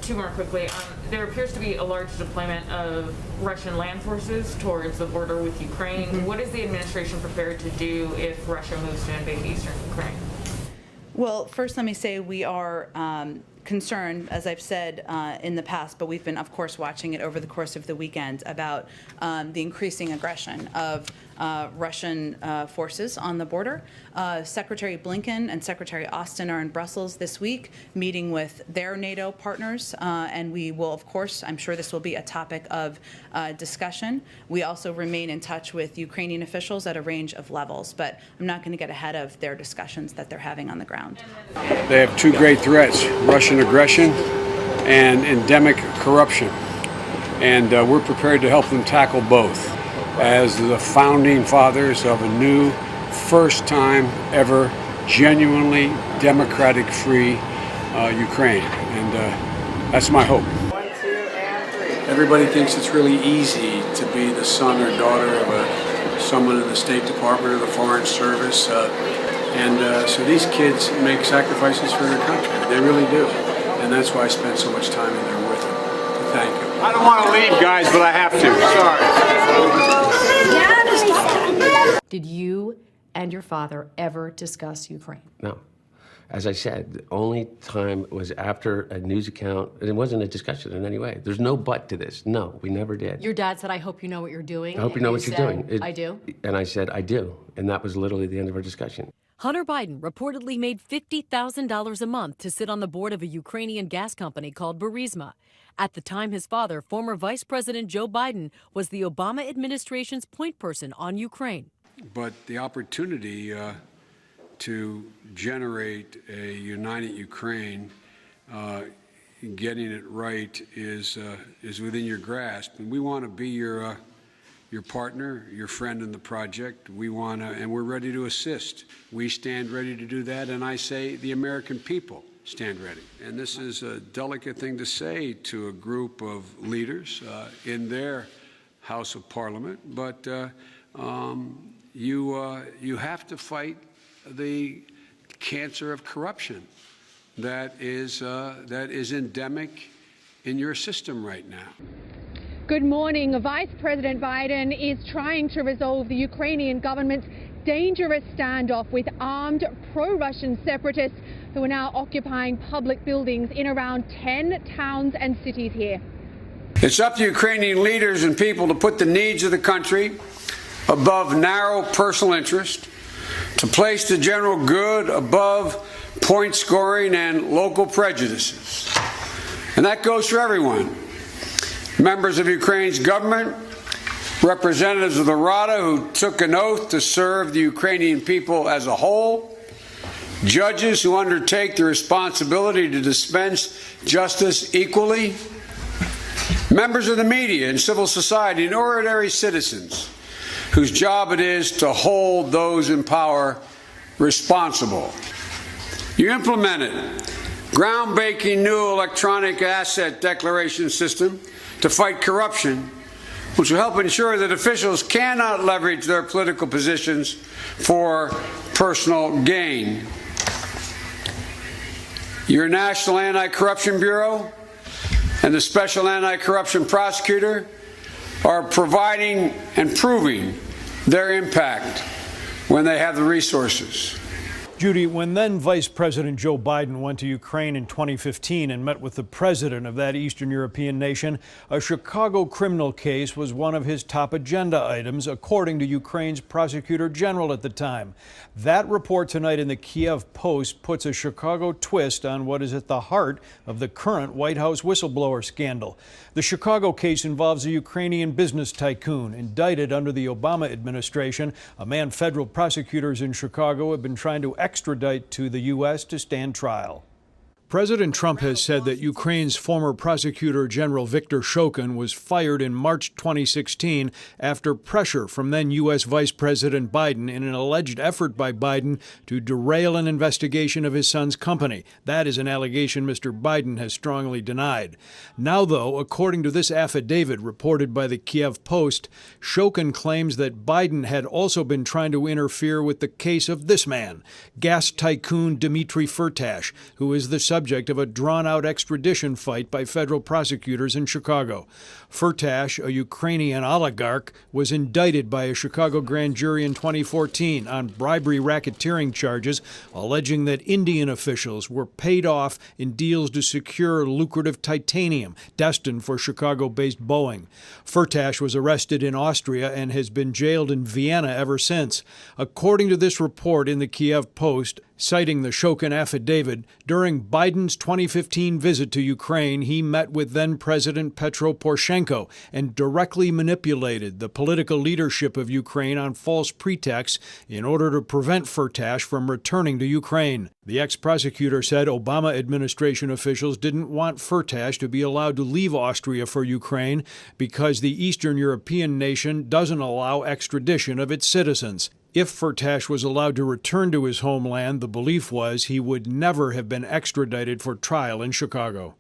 two more quickly. There appears to be a large deployment of Russian land forces towards the border with Ukraine. Mm-hmm. What is the administration prepared to do if Russia moves to invade eastern Ukraine? Well, first let me say we are concerned, as I've said in the past, but we've been, of course, watching it over the course of the weekend about the increasing aggression of Russian forces on the border. Secretary Blinken and Secretary Austin are in Brussels this week meeting with their NATO partners, and we will, of course, I'm sure this will be a topic of discussion. We also remain in touch with Ukrainian officials at a range of levels, but I'm not going to get ahead of their discussions that they're having on the ground. They have two great threats: Russian aggression and endemic corruption. And we're prepared to help them tackle both as the founding fathers of a new, first time ever, genuinely democratic, free Ukraine. And that's my hope. 1, 2, and 3. Everybody thinks it's really easy to be the son or daughter of someone in the State Department or the Foreign Service. So these kids make sacrifices for their country. They really do. And that's why I spend so much time in there with them, to thank them. I don't want to leave, guys, but I have to. Sorry. Did you and your father ever discuss Ukraine? No. As I said, the only time was after a news account, and it wasn't a discussion in any way. There's no but to this. No, we never did. Your dad said, I hope you know what you're doing. I hope you know what you're doing. I do. And I said, I do. And that was literally the end of our discussion. Hunter Biden reportedly made $50,000 a month to sit on the board of a Ukrainian gas company called Burisma. At the time, his father, former Vice President Joe Biden, was the Obama administration's point person on Ukraine. But the opportunity to generate a united Ukraine, getting it right, is within your grasp. And we want to be your partner, your friend in the project. We want to, and we're ready to assist. We stand ready to do that, and I say the American people stand ready. And this is a delicate thing to say to a group of leaders in their House of Parliament, but you have to fight the cancer of corruption that is endemic in your system right now. Good morning. Vice President Biden is trying to resolve the Ukrainian government's dangerous standoff with armed pro-Russian separatists who are now occupying public buildings in around 10 towns and cities here. It's up to Ukrainian leaders and people to put the needs of the country above narrow personal interest, to place the general good above point scoring and local prejudices. And that goes for everyone. Members of Ukraine's government, representatives of the Rada who took an oath to serve the Ukrainian people as a whole, judges who undertake the responsibility to dispense justice equally, members of the media and civil society, and ordinary citizens whose job it is to hold those in power responsible. You implemented groundbreaking new electronic asset declaration system to fight corruption, which will help ensure that officials cannot leverage their political positions for personal gain. Your National Anti-Corruption Bureau and the Special Anti-Corruption Prosecutor are providing and proving their impact when they have the resources. Judy, when then Vice President Joe Biden went to Ukraine in 2015 and met with the president of that Eastern European nation, a Chicago criminal case was one of his top agenda items, according to Ukraine's prosecutor general at the time. That report tonight in the Kiev Post puts a Chicago twist on what is at the heart of the current White House whistleblower scandal. The Chicago case involves a Ukrainian business tycoon indicted under the Obama administration, a man federal prosecutors in Chicago have been trying to extradite to the U.S. to stand trial. President Trump has said that Ukraine's former prosecutor general Viktor Shokin was fired in March 2016 after pressure from then U.S. Vice President Biden in an alleged effort by Biden to derail an investigation of his son's company. That is an allegation Mr. Biden has strongly denied. Now, though, according to this affidavit reported by the Kiev Post, Shokin claims that Biden had also been trying to interfere with the case of this man, gas tycoon Dmitry Firtash, who is the subject subject of a drawn-out extradition fight by federal prosecutors in Chicago. Firtash, a Ukrainian oligarch, was indicted by a Chicago grand jury in 2014 on bribery racketeering charges, alleging that Indian officials were paid off in deals to secure lucrative titanium destined for Chicago-based Boeing. Firtash was arrested in Austria and has been jailed in Vienna ever since. According to this report in the Kiev Post, citing the Shokin affidavit, during Biden's 2015 visit to Ukraine, he met with then-President Petro Poroshenko and directly manipulated the political leadership of Ukraine on false pretexts in order to prevent Firtash from returning to Ukraine. The ex-prosecutor said Obama administration officials didn't want Firtash to be allowed to leave Austria for Ukraine because the Eastern European nation doesn't allow extradition of its citizens. If Firtash was allowed to return to his homeland, the belief was he would never have been extradited for trial in Chicago.